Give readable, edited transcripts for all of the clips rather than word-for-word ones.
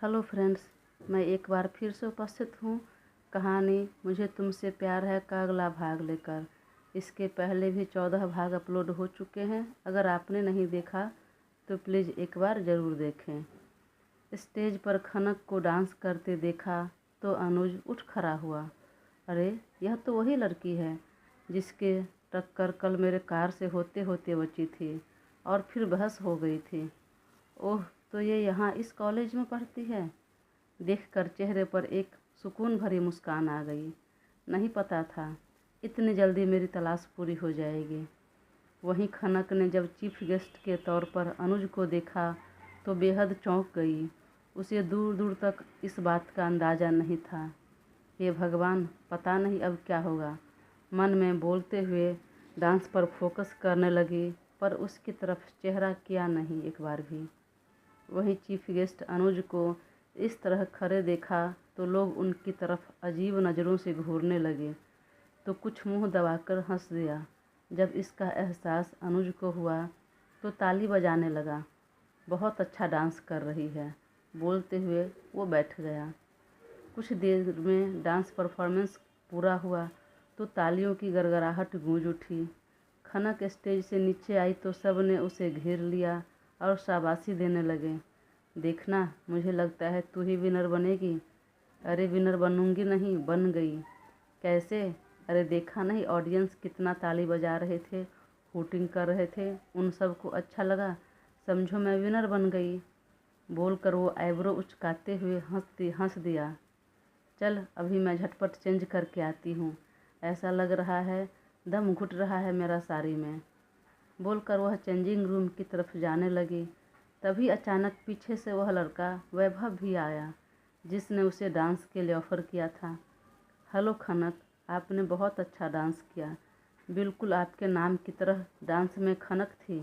Hello friends, मैं एक बार फिर से उपस्थित हूँ कहानी मुझे तुमसे प्यार है का अगला भाग लेकर। इसके पहले भी 14 भाग अपलोड हो चुके हैं। अगर आपने नहीं देखा तो प्लीज़ एक बार ज़रूर देखें। स्टेज पर खनक को डांस करते देखा तो अनुज उठ खड़ा हुआ। अरे, यह तो वही लड़की है जिसके टक्कर कल मेरे कार से होते होते बची थी और फिर बहस हो गई थी। ओह, तो ये यहाँ इस कॉलेज में पढ़ती है। देखकर चेहरे पर एक सुकून भरी मुस्कान आ गई। नहीं पता था इतनी जल्दी मेरी तलाश पूरी हो जाएगी। वहीं खनक ने जब चीफ गेस्ट के तौर पर अनुज को देखा तो बेहद चौंक गई। उसे दूर दूर तक इस बात का अंदाज़ा नहीं था। हे भगवान, पता नहीं अब क्या होगा। मन में बोलते हुए डांस पर फोकस करने लगी, पर उसकी तरफ चेहरा किया नहीं एक बार भी। वहीं चीफ गेस्ट अनुज को इस तरह खड़े देखा तो लोग उनकी तरफ अजीब नज़रों से घूरने लगे, तो कुछ मुंह दबाकर हंस दिया। जब इसका एहसास अनुज को हुआ तो ताली बजाने लगा। बहुत अच्छा डांस कर रही है, बोलते हुए वो बैठ गया। कुछ देर में डांस परफॉर्मेंस पूरा हुआ तो तालियों की गड़गड़ाहट गूंज उठी। खनक स्टेज से नीचे आई तो सब ने उसे घेर लिया और शाबाशी देने लगे। देखना, मुझे लगता है तू ही विनर बनेगी। अरे, विनर बनूंगी नहीं, बन गई। कैसे? अरे देखा नहीं ऑडियंस कितना ताली बजा रहे थे, हूटिंग कर रहे थे। उन सबको अच्छा लगा, समझो मैं विनर बन गई। बोलकर वो आईब्रो उचकाते हुए हंस दिया। चल, अभी मैं झटपट चेंज करके आती हूँ। ऐसा लग रहा है दम घुट रहा है मेरा साड़ी में। बोलकर वह चेंजिंग रूम की तरफ जाने लगी। तभी अचानक पीछे से वह लड़का वैभव भी आया जिसने उसे डांस के लिए ऑफ़र किया था। हेलो खनक, आपने बहुत अच्छा डांस किया। बिल्कुल आपके नाम की तरह डांस में खनक थी।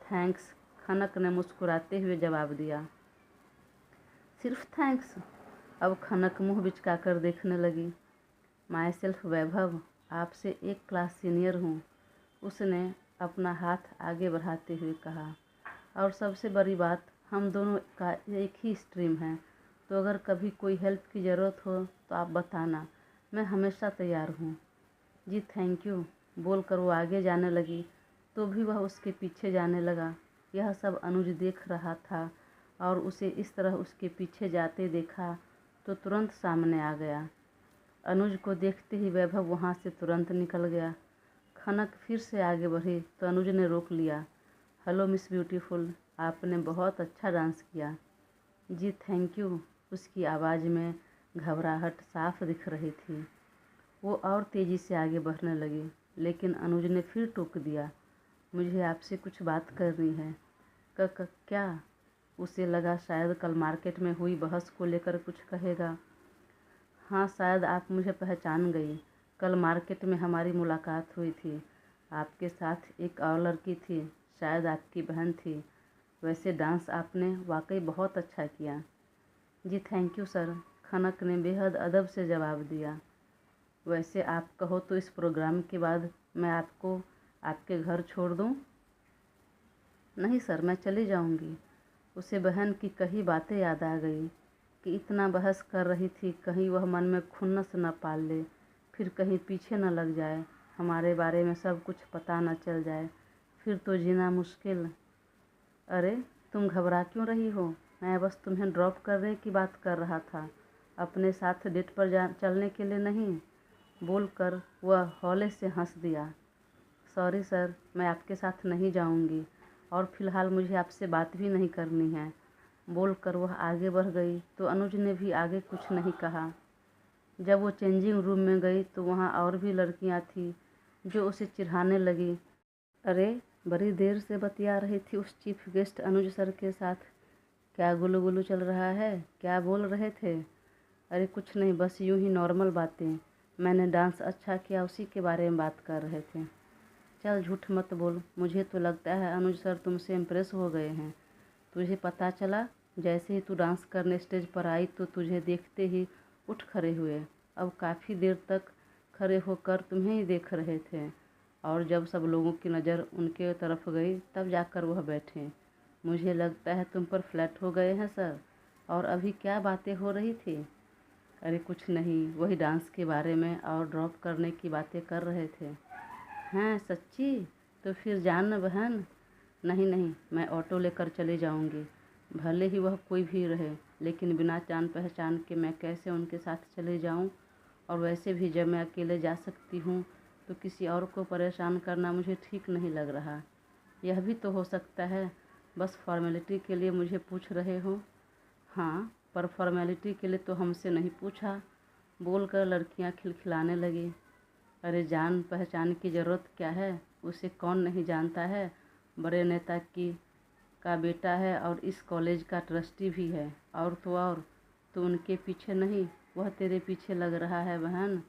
थैंक्स, खनक ने मुस्कुराते हुए जवाब दिया। सिर्फ थैंक्स? अब खनक मुंह बिचकाकर देखने लगी। माई सेल्फ वैभव, आपसे एक क्लास सीनियर हूँ, उसने अपना हाथ आगे बढ़ाते हुए कहा। और सबसे बड़ी बात, हम दोनों का एक ही स्ट्रीम है, तो अगर कभी कोई हेल्प की ज़रूरत हो तो आप बताना, मैं हमेशा तैयार हूँ। जी थैंक यू। बोलकर वो आगे जाने लगी तो भी वह उसके पीछे जाने लगा। यह सब अनुज देख रहा था और उसे इस तरह उसके पीछे जाते देखा तो तुरंत सामने आ गया। अनुज को देखते ही वैभव वहाँ से तुरंत निकल गया। खनक फिर से आगे बढ़ी तो अनुज ने रोक लिया। हेलो मिस ब्यूटीफुल, आपने बहुत अच्छा डांस किया। जी थैंक यू। उसकी आवाज़ में घबराहट साफ दिख रही थी। वो और तेज़ी से आगे बढ़ने लगी, लेकिन अनुज ने फिर टोक दिया। मुझे आपसे कुछ बात करनी है। क्या? उसे लगा शायद कल मार्केट में हुई बहस को लेकर कुछ कहेगा। हाँ, शायद आप मुझे पहचान गई। कल मार्केट में हमारी मुलाकात हुई थी। आपके साथ एक और लड़की थी, शायद आपकी बहन थी। वैसे डांस आपने वाकई बहुत अच्छा किया। जी थैंक यू सर, खनक ने बेहद अदब से जवाब दिया। वैसे आप कहो तो इस प्रोग्राम के बाद मैं आपको आपके घर छोड़ दूं? नहीं सर, मैं चली जाऊंगी। उसे बहन की कही बातें याद आ गई कि इतना बहस कर रही थी, कहीं वह मन में खुन्नस न पाल ले, फिर कहीं पीछे न लग जाए, हमारे बारे में सब कुछ पता न चल जाए, फिर तो जीना मुश्किल। अरे, तुम घबरा क्यों रही हो? मैं बस तुम्हें ड्रॉप करने की बात कर रहा था, अपने साथ डेट पर चलने के लिए नहीं। बोलकर वह हौले से हंस दिया। सॉरी सर, मैं आपके साथ नहीं जाऊंगी और फिलहाल मुझे आपसे बात भी नहीं करनी है। बोलकर वह आगे बढ़ गई तो अनुज ने भी आगे कुछ नहीं कहा। जब वो चेंजिंग रूम में गई तो वहाँ और भी लड़कियाँ थीं जो उसे चिढ़ाने लगी। अरे, बड़ी देर से बतिया रही थी उस चीफ गेस्ट अनुज सर के साथ। क्या गुलू गुलू चल रहा है? क्या बोल रहे थे? अरे कुछ नहीं, बस यूं ही नॉर्मल बातें। मैंने डांस अच्छा किया उसी के बारे में बात कर रहे थे। चल झूठ मत बोल, मुझे तो लगता है अनुज सर तुमसे इम्प्रेस हो गए हैं। तुझे पता चला जैसे ही तू डांस करने स्टेज पर आई तो तुझे देखते ही उठ खड़े हुए। अब काफ़ी देर तक खड़े होकर तुम्हें ही देख रहे थे और जब सब लोगों की नज़र उनके तरफ गई तब जाकर वह बैठे। मुझे लगता है तुम पर फ्लैट हो गए हैं सर। और अभी क्या बातें हो रही थी? अरे कुछ नहीं, वही डांस के बारे में और ड्रॉप करने की बातें कर रहे थे। हैं सच्ची? तो फिर जान न बहन। नहीं नहीं, मैं ऑटो लेकर चले जाऊंगी, भले ही वह कोई भी रहे, लेकिन बिना जान पहचान के मैं कैसे उनके साथ चले जाऊं? और वैसे भी जब मैं अकेले जा सकती हूँ तो किसी और को परेशान करना मुझे ठीक नहीं लग रहा। यह भी तो हो सकता है बस फॉर्मेलिटी के लिए मुझे पूछ रहे हो। हाँ, पर फॉर्मेलिटी के लिए तो हमसे नहीं पूछा, बोलकर लड़कियां खिलखिलाने लगी। अरे जान पहचान की ज़रूरत क्या है, उसे कौन नहीं जानता है। बड़े नेता की का बेटा है और इस कॉलेज का ट्रस्टी भी है। और तो उनके पीछे नहीं, वह तेरे पीछे लग रहा है बहन।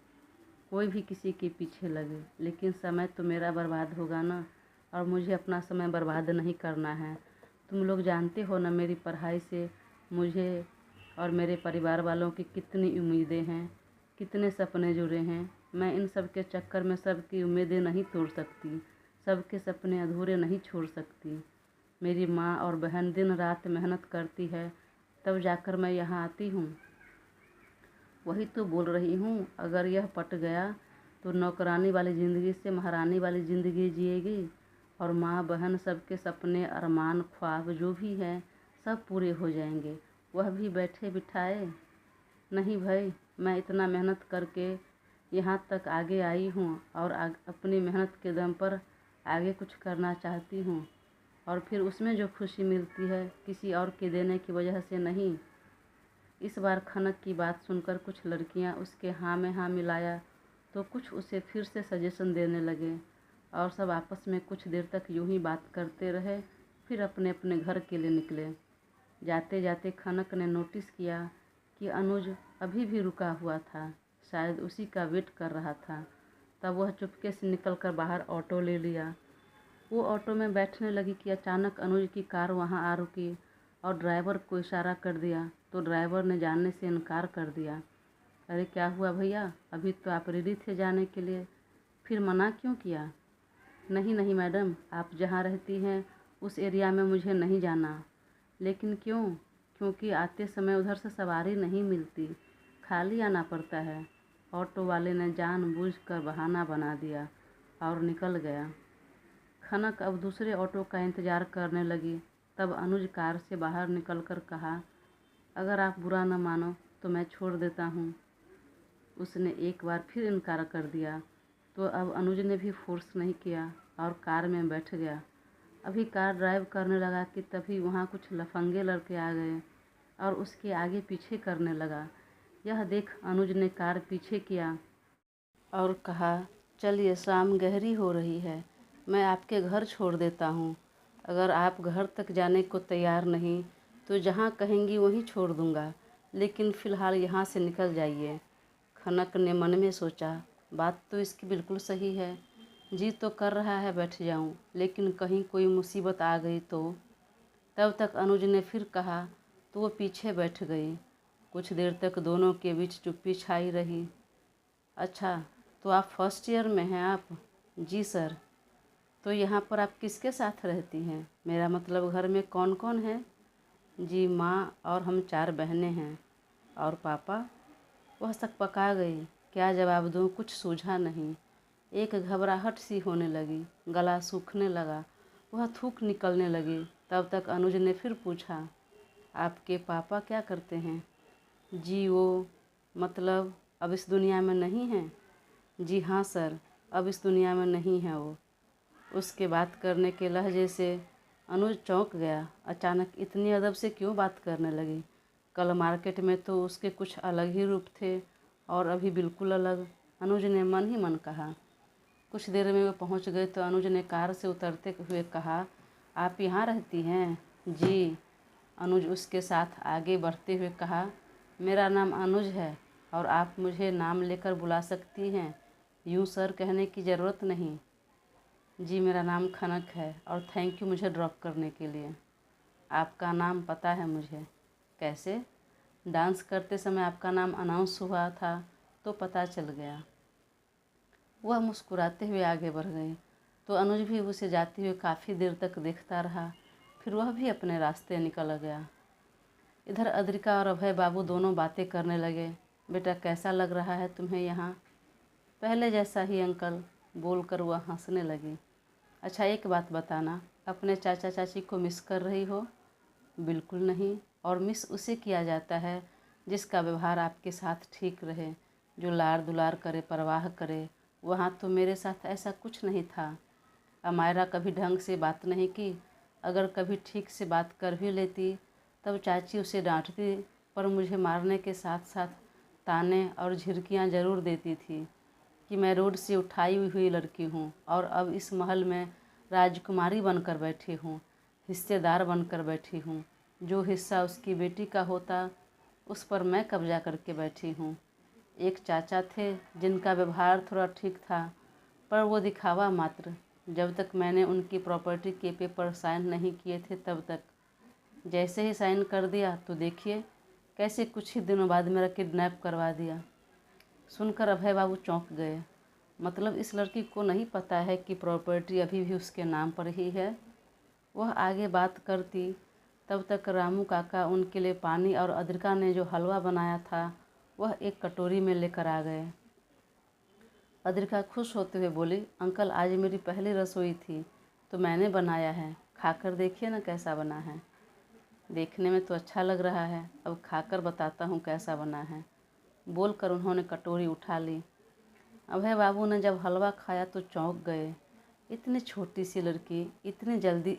कोई भी किसी के पीछे लगे, लेकिन समय तो मेरा बर्बाद होगा ना, और मुझे अपना समय बर्बाद नहीं करना है। तुम लोग जानते हो ना मेरी पढ़ाई से मुझे और मेरे परिवार वालों की कितनी उम्मीदें हैं, कितने सपने जुड़े हैं। मैं इन सब के चक्कर में सबकी उम्मीदें नहीं तोड़ सकती, सबके सपने अधूरे नहीं छोड़ सकती। मेरी माँ और बहन दिन रात मेहनत करती है, तब जाकर मैं यहाँ आती हूँ। वही तो बोल रही हूँ, अगर यह पट गया तो नौकरानी वाली ज़िंदगी से महारानी वाली ज़िंदगी जिएगी, और माँ बहन सबके सपने अरमान ख्वाब जो भी हैं सब पूरे हो जाएंगे, वह भी बैठे बिठाए। नहीं भाई, मैं इतना मेहनत करके यहाँ तक आगे आई हूँ और अपनी मेहनत के दम पर आगे कुछ करना चाहती हूँ, और फिर उसमें जो खुशी मिलती है किसी और के देने की वजह से नहीं। इस बार खनक की बात सुनकर कुछ लड़कियां उसके हाँ में हाँ मिलाया तो कुछ उसे फिर से सजेशन देने लगे, और सब आपस में कुछ देर तक यूं ही बात करते रहे, फिर अपने अपने घर के लिए निकले। जाते जाते खनक ने नोटिस किया कि अनुज अभी भी रुका हुआ था, शायद उसी का वेट कर रहा था। तब वह चुपके से निकलकर बाहर ऑटो ले लिया। वो ऑटो में बैठने लगी कि अचानक अनुज की कार वहाँ आ रुकी और ड्राइवर को इशारा कर दिया, तो ड्राइवर ने जाने से इनकार कर दिया। अरे क्या हुआ भैया, अभी तो आप रेडी थे जाने के लिए, फिर मना क्यों किया? नहीं नहीं मैडम, आप जहाँ रहती हैं उस एरिया में मुझे नहीं जाना। लेकिन क्यों? क्योंकि आते समय उधर से सवारी नहीं मिलती, खाली आना पड़ता है। ऑटो वाले ने जानबूझकर बहाना बना दिया और निकल गया। खनक अब दूसरे ऑटो का इंतज़ार करने लगी। तब अनुज कार से बाहर निकलकर कहा, अगर आप बुरा न मानो तो मैं छोड़ देता हूँ। उसने एक बार फिर इनकार कर दिया, तो अब अनुज ने भी फोर्स नहीं किया और कार में बैठ गया। अभी कार ड्राइव करने लगा कि तभी वहाँ कुछ लफंगे लड़के आ गए और उसके आगे पीछे करने लगा। यह देख अनुज ने कार पीछे किया और कहा, चलिए शाम गहरी हो रही है, मैं आपके घर छोड़ देता हूँ। अगर आप घर तक जाने को तैयार नहीं तो जहाँ कहेंगी वहीं छोड़ दूँगा, लेकिन फ़िलहाल यहाँ से निकल जाइए। खनक ने मन में सोचा, बात तो इसकी बिल्कुल सही है, जी तो कर रहा है बैठ जाऊँ, लेकिन कहीं कोई मुसीबत आ गई तो। तब तक अनुज ने फिर कहा, तो वो पीछे बैठ गई। कुछ देर तक दोनों के बीच चुप्पी छाई रही। अच्छा, तो आप फर्स्ट ईयर में हैं आप? जी सर। तो यहाँ पर आप किसके साथ रहती हैं? मेरा मतलब घर में कौन कौन है? जी माँ और हम 4 बहनें हैं। और पापा? वह सकपका गई। क्या जवाब दूँ, कुछ सूझा नहीं। एक घबराहट सी होने लगी, गला सूखने लगा, वह थूक निकलने लगी। तब तक अनुज ने फिर पूछा, आपके पापा क्या करते हैं? जी वो, मतलब अब इस दुनिया में नहीं हैं? जी हाँ सर, अब इस दुनिया में नहीं है वो। उसके बात करने के लहजे से अनुज चौंक गया। अचानक इतनी अदब से क्यों बात करने लगी? कल मार्केट में तो उसके कुछ अलग ही रूप थे और अभी बिल्कुल अलग। अनुज ने मन ही मन कहा। कुछ देर में वे पहुंच गए तो अनुज ने कार से उतरते हुए कहा, आप यहाँ रहती हैं? जी। अनुज उसके साथ आगे बढ़ते हुए कहा, मेरा नाम अनुज है और आप मुझे नाम लेकर बुला सकती हैं, यूँ सर कहने की ज़रूरत नहीं। जी मेरा नाम खनक है और थैंक यू मुझे ड्रॉप करने के लिए। आपका नाम पता है मुझे। कैसे? डांस करते समय आपका नाम अनाउंस हुआ था तो पता चल गया। वह मुस्कुराते हुए आगे बढ़ गई तो अनुज भी उसे जाते हुए काफ़ी देर तक देखता रहा, फिर वह भी अपने रास्ते निकल गया। इधर अद्रिका और अभय बाबू दोनों बातें करने लगे। बेटा कैसा लग रहा है तुम्हें यहाँ? पहले जैसा ही अंकल, बोलकर वह हंसने लगी। अच्छा एक बात बताना, अपने चाचा चाची को मिस कर रही हो? बिल्कुल नहीं, और मिस उसे किया जाता है जिसका व्यवहार आपके साथ ठीक रहे, जो लाड़ दुलार करे, परवाह करे। वहाँ तो मेरे साथ ऐसा कुछ नहीं था। अमायरा कभी ढंग से बात नहीं की, अगर कभी ठीक से बात कर भी लेती तब चाची उसे डांटती, पर मुझे मारने के साथ साथ ताने और झिड़कियाँ ज़रूर देती थी कि मैं रोड से उठाई हुई लड़की हूँ और अब इस महल में राजकुमारी बनकर बैठी हूँ, हिस्सेदार बनकर बैठी हूँ। जो हिस्सा उसकी बेटी का होता उस पर मैं कब्जा करके बैठी हूँ। एक चाचा थे जिनका व्यवहार थोड़ा ठीक था, पर वो दिखावा मात्र। जब तक मैंने उनकी प्रॉपर्टी के पेपर साइन नहीं किए थे तब तक। जैसे ही साइन कर दिया तो देखिए कैसे कुछ ही दिनों बाद मेरा किडनैप करवा दिया। सुनकर अभय बाबू चौंक गए। मतलब इस लड़की को नहीं पता है कि प्रॉपर्टी अभी भी उसके नाम पर ही है। वह आगे बात करती तब तक रामू काका उनके लिए पानी और अद्रिका ने जो हलवा बनाया था वह एक कटोरी में लेकर आ गए। अद्रिका खुश होते हुए बोली, अंकल आज मेरी पहली रसोई थी तो मैंने बनाया है, खाकर देखिए ना कैसा बना है। देखने में तो अच्छा लग रहा है, अब खाकर बताता हूँ कैसा बना है, बोलकर उन्होंने कटोरी उठा ली। अभय बाबू ने जब हलवा खाया तो चौंक गए। इतनी छोटी सी लड़की इतनी जल्दी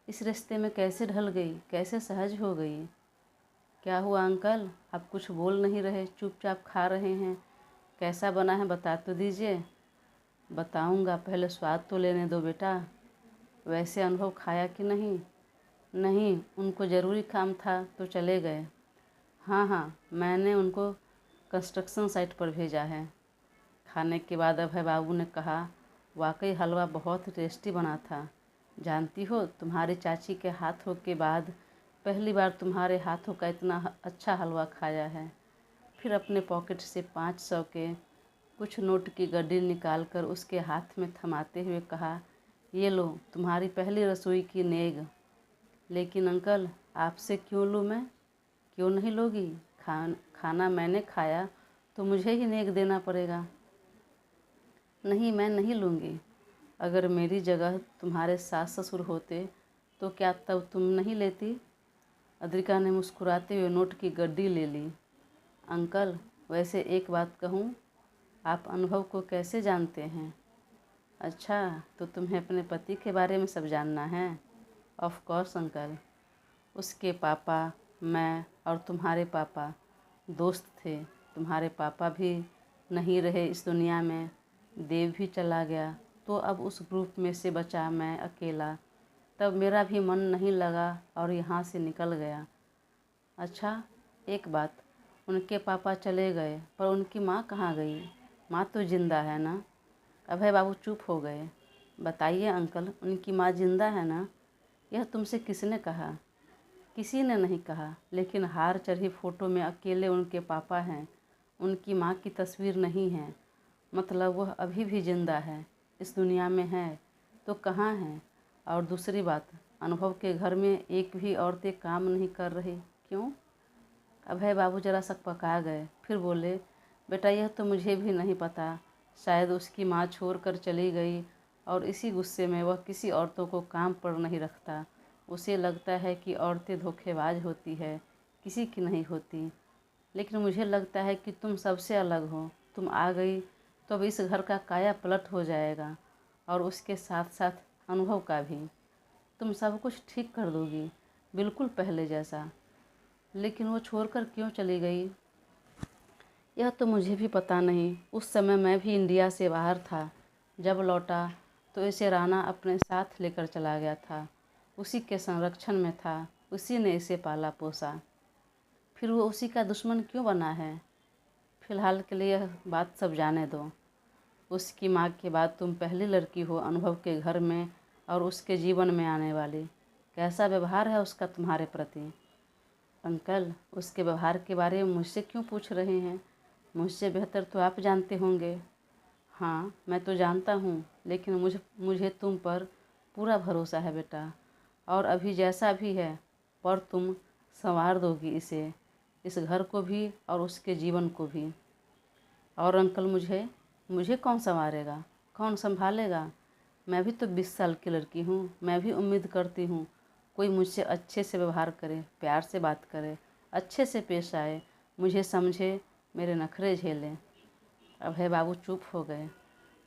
इस रिश्ते में कैसे ढल गई, कैसे सहज हो गई? क्या हुआ अंकल, आप कुछ बोल नहीं रहे, चुपचाप खा रहे हैं? कैसा बना है बता तो दीजिए। बताऊंगा, पहले स्वाद तो लेने दो बेटा। वैसे अनुभव खाया कि नहीं? नहीं, उनको ज़रूरी काम था तो चले गए। हाँ हाँ, मैंने उनको कंस्ट्रक्शन साइट पर भेजा है। खाने के बाद अभय बाबू ने कहा, वाकई हलवा बहुत टेस्टी बना था। जानती हो, तुम्हारी चाची के हाथों के बाद पहली बार तुम्हारे हाथों का इतना अच्छा हलवा खाया है। फिर अपने पॉकेट से 500 के कुछ नोट की गड्डी निकालकर उसके हाथ में थमाते हुए कहा, ये लो तुम्हारी पहली रसोई की नेग। लेकिन अंकल, आपसे क्यों लूँ मैं? क्यों नहीं लोगी? खाना मैंने खाया तो मुझे ही नेग देना पड़ेगा। नहीं, मैं नहीं लूँगी। अगर मेरी जगह तुम्हारे सास ससुर होते तो क्या तब तुम नहीं लेती? अद्रिका ने मुस्कुराते हुए नोट की गड्डी ले ली। अंकल, वैसे एक बात कहूँ, आप अनुभव को कैसे जानते हैं? अच्छा, तो तुम्हें अपने पति के बारे में सब जानना है? Of course uncle. उसके पापा, मैं और तुम्हारे पापा दोस्त थे। तुम्हारे पापा भी नहीं रहे इस दुनिया में, देव भी चला गया, तो अब उस ग्रुप में से बचा मैं अकेला। तब मेरा भी मन नहीं लगा और यहाँ से निकल गया। अच्छा एक बात, उनके पापा चले गए पर उनकी माँ कहाँ गई? माँ तो जिंदा है ना? अभय बाबू चुप हो गए। बताइए अंकल, उनकी माँ जिंदा है ना? यह तुमसे किसने कहा? किसी ने नहीं कहा, लेकिन हार चढ़ी फोटो में अकेले उनके पापा हैं, उनकी माँ की तस्वीर नहीं है। मतलब वह अभी भी जिंदा है, इस दुनिया में है तो कहाँ है? और दूसरी बात, अनुभव के घर में एक भी औरतें काम नहीं कर रही, क्यों? अभय बाबू जरा सकपका गए, फिर बोले, बेटा यह तो मुझे भी नहीं पता। शायद उसकी माँ छोड़कर चली गई और इसी गुस्से में वह किसी औरतों को काम पर नहीं रखता। उसे लगता है कि औरतें धोखेबाज होती है, किसी की नहीं होती। लेकिन मुझे लगता है कि तुम सबसे अलग हो। तुम आ गई तो अब इस घर का काया पलट हो जाएगा और उसके साथ साथ अनुभव का भी। तुम सब कुछ ठीक कर दोगी, बिल्कुल पहले जैसा। लेकिन वो छोड़कर क्यों चली गई, यह तो मुझे भी पता नहीं। उस समय मैं भी इंडिया से बाहर था। जब लौटा तो इसे राणा अपने साथ लेकर चला गया था, उसी के संरक्षण में था, उसी ने इसे पाला पोसा। फिर वो उसी का दुश्मन क्यों बना है? फिलहाल के लिए यह बात सब जाने दो। उसकी माँ के बाद तुम पहली लड़की हो अनुभव के घर में और उसके जीवन में आने वाली। कैसा व्यवहार है उसका तुम्हारे प्रति? अंकल, उसके व्यवहार के बारे में मुझसे क्यों पूछ रहे हैं? मुझसे बेहतर तो आप जानते होंगे। हाँ, मैं तो जानता हूँ, लेकिन मुझे तुम पर पूरा भरोसा है बेटा। और अभी जैसा भी है, पर तुम संवार दोगी इसे, इस घर को भी और उसके जीवन को भी। और अंकल मुझे मुझे कौन संवारेगा, कौन संभालेगा? मैं भी तो 20 साल की लड़की हूँ। मैं भी उम्मीद करती हूँ कोई मुझसे अच्छे से व्यवहार करे, प्यार से बात करे, अच्छे से पेश आए, मुझे समझे, मेरे नखरे झेले। अभय बाबू चुप हो गए।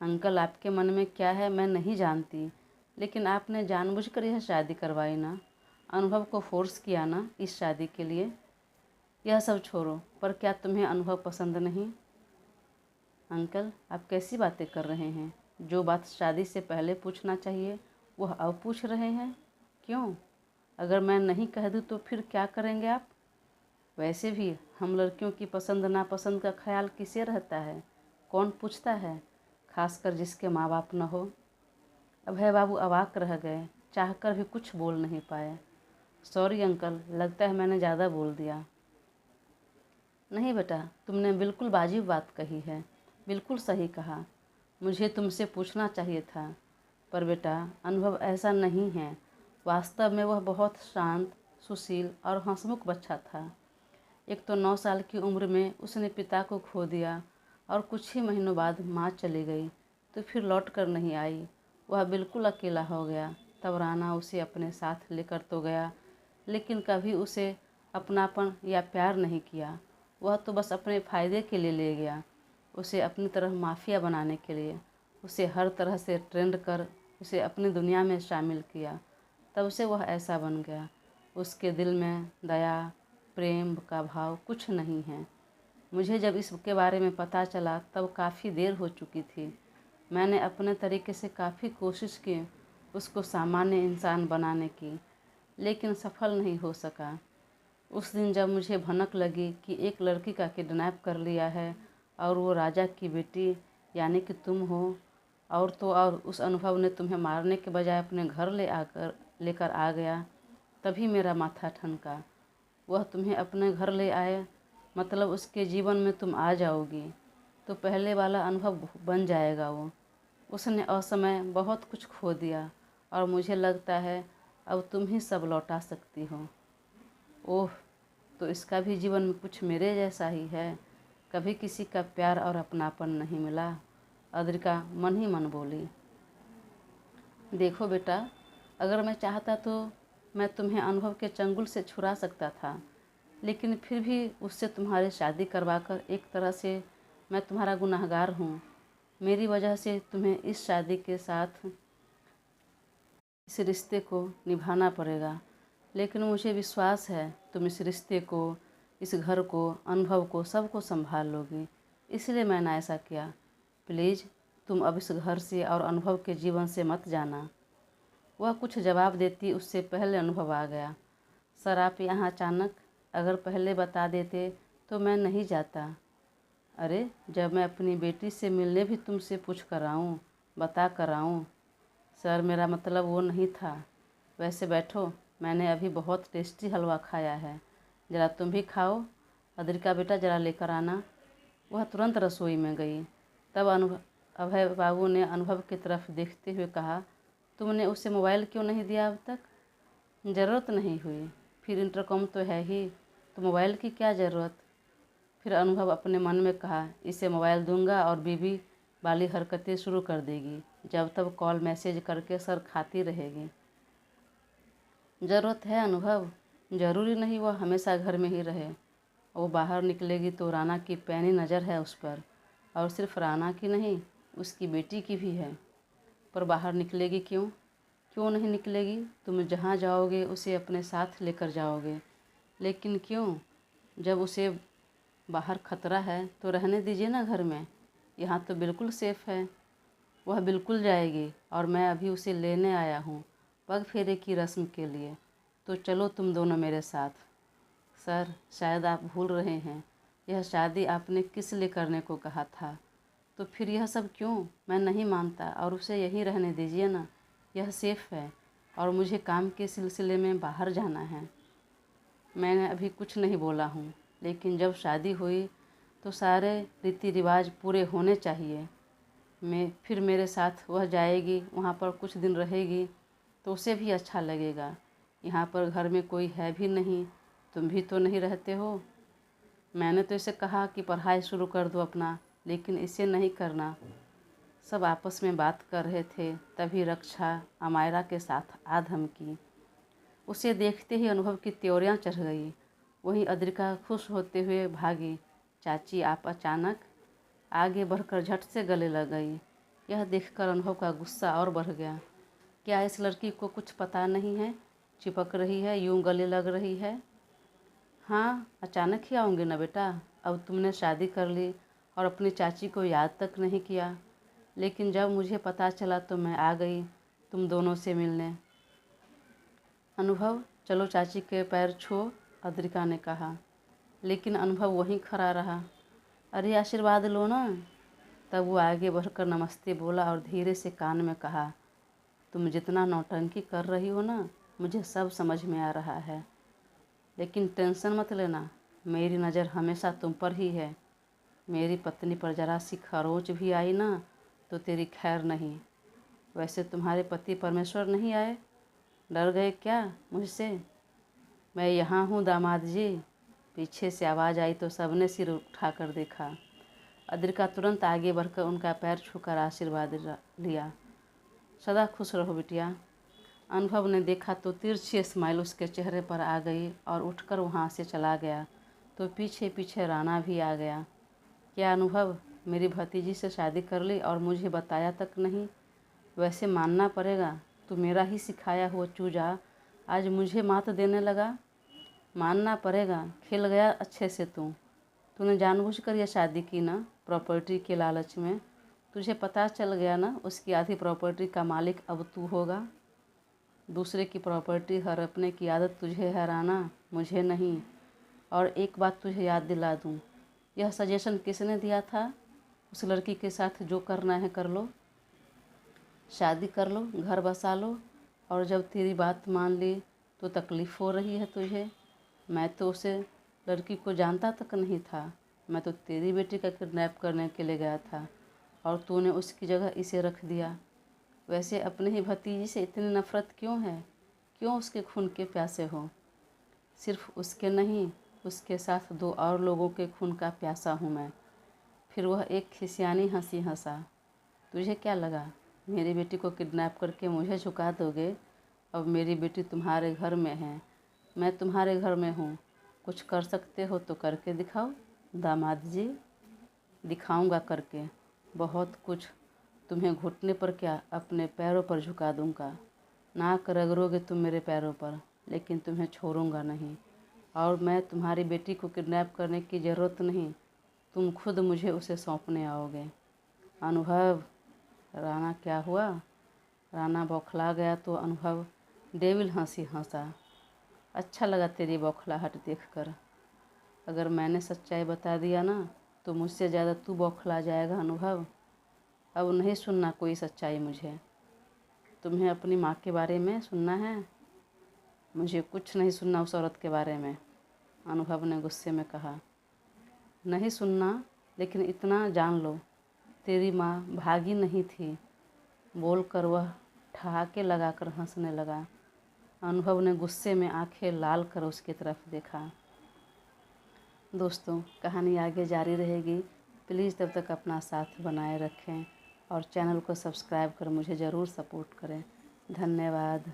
अंकल, आपके मन में क्या है मैं नहीं जानती, लेकिन आपने जानबूझकर यह शादी करवाई ना, अनुभव को फोर्स किया ना इस शादी के लिए। यह सब छोड़ो, पर क्या तुम्हें अनुभव पसंद नहीं? अंकल, आप कैसी बातें कर रहे हैं? जो बात शादी से पहले पूछना चाहिए वह अब पूछ रहे हैं, क्यों? अगर मैं नहीं कह दूँ तो फिर क्या करेंगे आप? वैसे भी हम लड़कियों की पसंद नापसंद का ख्याल किसे रहता है, कौन पूछता है, खासकर जिसके माँ बाप न हो। अभय बाबू अवाक रह गए, चाहकर भी कुछ बोल नहीं पाए। सॉरी अंकल, लगता है मैंने ज़्यादा बोल दिया। नहीं बेटा, तुमने बिल्कुल वाजिब बात कही है, बिल्कुल सही कहा। मुझे तुमसे पूछना चाहिए था। पर बेटा, अनुभव ऐसा नहीं है। वास्तव में वह बहुत शांत, सुशील और हंसमुख बच्चा था। एक तो 9 साल की उम्र में उसने पिता को खो दिया और कुछ ही महीनों बाद माँ चली गई तो फिर लौट कर नहीं आई। वह बिल्कुल अकेला हो गया। तब राना उसे अपने साथ लेकर तो गया, लेकिन कभी उसे अपनापन या प्यार नहीं किया। वह तो बस अपने फ़ायदे के लिए ले गया, उसे अपनी तरह माफिया बनाने के लिए। उसे हर तरह से ट्रेंड कर उसे अपनी दुनिया में शामिल किया। तब से वह ऐसा बन गया। उसके दिल में दया, प्रेम का भाव कुछ नहीं है। मुझे जब इसके बारे में पता चला तब काफ़ी देर हो चुकी थी। मैंने अपने तरीके से काफ़ी कोशिश की उसको सामान्य इंसान बनाने की, लेकिन सफल नहीं हो सका। उस दिन जब मुझे भनक लगी कि एक लड़की का किडनैप कर लिया है और वो राजा की बेटी यानी कि तुम हो, और तो और उस अनुभव ने तुम्हें मारने के बजाय अपने घर लेकर आ गया, तभी मेरा माथा ठनका। वह तुम्हें अपने घर ले आए, मतलब उसके जीवन में तुम आ जाओगी तो पहले वाला अनुभव बन जाएगा वो। उसने असमय बहुत कुछ खो दिया और मुझे लगता है अब तुम ही सब लौटा सकती हो। ओह, तो इसका भी जीवन में कुछ मेरे जैसा ही है। कभी किसी का प्यार और अपनापन नहीं मिला। अद्रिका मन ही मन बोली। देखो बेटा, अगर मैं चाहता तो मैं तुम्हें अनुभव के चंगुल से छुड़ा सकता था, लेकिन फिर भी उससे तुम्हारी शादी करवाकर एक तरह से मैं तुम्हारा गुनहगार हूँ। मेरी वजह से तुम्हें इस शादी के साथ इस रिश्ते को निभाना पड़ेगा, लेकिन मुझे विश्वास है तुम इस रिश्ते को, इस घर को, अनुभव को, सबको संभाल लोगी। इसलिए मैंने ऐसा किया। प्लीज़ तुम अब इस घर से और अनुभव के जीवन से मत जाना। वह कुछ जवाब देती उससे पहले अनुभव आ गया। सर, आप यहाँ अचानक? अगर पहले बता देते तो मैं नहीं जाता। अरे, जब मैं अपनी बेटी से मिलने भी तुमसे पूछ कर आऊँ, बता कर आऊँ। सर, मेरा मतलब वो नहीं था। वैसे बैठो, मैंने अभी बहुत टेस्टी हलवा खाया है, ज़रा तुम भी खाओ। अद्रिका बेटा, ज़रा लेकर आना। वह तुरंत रसोई में गई। तब अभय बाबू ने अनुभव की तरफ देखते हुए कहा, तुमने उसे मोबाइल क्यों नहीं दिया अब तक? ज़रूरत नहीं हुई। फिर इंटरकॉम तो है ही, तो मोबाइल की क्या ज़रूरत? फिर अनुभव अपने मन में कहा, इसे मोबाइल दूंगा और बीबी वाली हरकतें शुरू कर देगी, जब तक कॉल मैसेज करके सर खाती रहेगी। ज़रूरत है अनुभव, ज़रूरी नहीं वह हमेशा घर में ही रहे। वो बाहर निकलेगी तो राना की पैनी नज़र है उस पर, और सिर्फ राना की नहीं, उसकी बेटी की भी है। पर बाहर निकलेगी क्यों? क्यों नहीं निकलेगी? तुम जहाँ जाओगे उसे अपने साथ लेकर जाओगे, लेकिन क्यों? जब उसे बाहर खतरा है तो रहने दीजिए ना घर में। यहाँ तो बिल्कुल सेफ़ है। वह बिल्कुल जाएगी और मैं अभी उसे लेने आया हूँ पग फेरे की रस्म के लिए। तो चलो तुम दोनों मेरे साथ। सर, शायद आप भूल रहे हैं, यह शादी आपने किस लिए करने को कहा था। तो फिर यह सब क्यों? मैं नहीं मानता और उसे यहीं रहने दीजिए ना, यह सेफ़ है और मुझे काम के सिलसिले में बाहर जाना है। मैंने अभी कुछ नहीं बोला हूँ, लेकिन जब शादी हुई तो सारे रीति रिवाज पूरे होने चाहिए। फिर मेरे साथ वह जाएगी, वहाँ पर कुछ दिन रहेगी तो उसे भी अच्छा लगेगा। यहाँ पर घर में कोई है भी नहीं, तुम भी तो नहीं रहते हो। मैंने तो इसे कहा कि पढ़ाई शुरू कर दो अपना, लेकिन इसे नहीं करना। सब आपस में बात कर रहे थे, तभी रक्षा अमायरा के साथ आ धमकी। उसे देखते ही अनुभव की त्योरियां चढ़ गई। वहीं अद्रिका खुश होते हुए भागी। चाची आप अचानक, आगे बढ़कर झट से गले लग गई। यह देखकर अनुभव का गुस्सा और बढ़ गया। क्या इस लड़की को कुछ पता नहीं है? चिपक रही है, यूं गले लग रही है। हाँ, अचानक ही आऊँगी ना बेटा। अब तुमने शादी कर ली और अपनी चाची को याद तक नहीं किया। लेकिन जब मुझे पता चला तो मैं आ गई तुम दोनों से मिलने। अनुभव, चलो चाची के पैर छुओ, अद्रिका ने कहा। लेकिन अनुभव वहीं खड़ा रहा। अरे आशीर्वाद लो ना। तब वो आगे बढ़कर नमस्ते बोला और धीरे से कान में कहा, तुम जितना नौटंकी कर रही हो ना, मुझे सब समझ में आ रहा है। लेकिन टेंशन मत लेना, मेरी नज़र हमेशा तुम पर ही है। मेरी पत्नी पर जरा सी खरोंच भी आई ना तो तेरी खैर नहीं। वैसे तुम्हारे पति परमेश्वर नहीं आए? डर गए क्या मुझसे? मैं यहाँ हूँ दामाद जी। पीछे से आवाज़ आई तो सबने सिर उठाकर देखा। अद्रिका तुरंत आगे बढ़कर उनका पैर छूकर आशीर्वाद लिया। सदा खुश रहो बिटिया। अनुभव ने देखा तो तिरछी स्माइल उसके चेहरे पर आ गई और उठकर वहाँ से चला गया तो पीछे पीछे राणा भी आ गया। क्या अनुभव, मेरी भतीजी से शादी कर ली और मुझे बताया तक नहीं? वैसे मानना पड़ेगा, तू मेरा ही सिखाया हुआ चूजा आज मुझे मात देने लगा। मानना पड़ेगा, खेल गया अच्छे से तूने जानबूझकर यह शादी की ना, प्रॉपर्टी के लालच में। तुझे पता चल गया ना, उसकी आधी प्रॉपर्टी का मालिक अब तू होगा। दूसरे की प्रॉपर्टी हड़पने की आदत तुझे है राणा, मुझे नहीं। और एक बात तुझे याद दिला दूं, यह सजेशन किसने दिया था? उस लड़की के साथ जो करना है कर लो, शादी कर लो, घर बसा लो। और जब तेरी बात मान ली तो तकलीफ़ हो रही है तुझे। मैं तो उसे लड़की को जानता तक नहीं था। मैं तो तेरी बेटी का किडनैप करने के लिए गया था और तूने उसकी जगह इसे रख दिया। वैसे अपने ही भतीजी से इतनी नफ़रत क्यों है? क्यों उसके खून के प्यासे हो? सिर्फ उसके नहीं, उसके साथ 2 और लोगों के खून का प्यासा हूँ मैं। फिर वह एक खिसियानी हंसी हंसा। तुझे क्या लगा मेरी बेटी को किडनैप करके मुझे झुका दोगे? अब मेरी बेटी तुम्हारे घर में है, मैं तुम्हारे घर में हूँ। कुछ कर सकते हो तो करके दिखाओ दामाद जी। दिखाऊंगा करके, बहुत कुछ। तुम्हें घुटने पर क्या, अपने पैरों पर झुका दूंगा। नाक रगड़ोगे तुम मेरे पैरों पर, लेकिन तुम्हें छोड़ूंगा नहीं। और मैं तुम्हारी बेटी को किडनैप करने की ज़रूरत नहीं, तुम खुद मुझे उसे सौंपने आओगे। अनुभव, राणा क्या हुआ? राणा बौखला गया तो अनुभव डेविल हंसी हंसा। अच्छा लगा तेरी बौखलाहट देखकर। अगर मैंने सच्चाई बता दिया ना तो मुझसे ज़्यादा तू बौखला जाएगा अनुभव। अब नहीं सुनना कोई सच्चाई मुझे। तुम्हें अपनी माँ के बारे में सुनना है? मुझे कुछ नहीं सुनना उस औरत के बारे में, अनुभव ने गुस्से में कहा। नहीं सुनना, लेकिन इतना जान लो, तेरी माँ भागी नहीं थी। बोलकर वह ठहाके लगाकर हंसने लगा। अनुभव ने गुस्से में आंखें लाल कर उसकी तरफ देखा। दोस्तों, कहानी आगे जारी रहेगी। प्लीज़ तब तक अपना साथ बनाए रखें और चैनल को सब्सक्राइब कर मुझे ज़रूर सपोर्ट करें। धन्यवाद।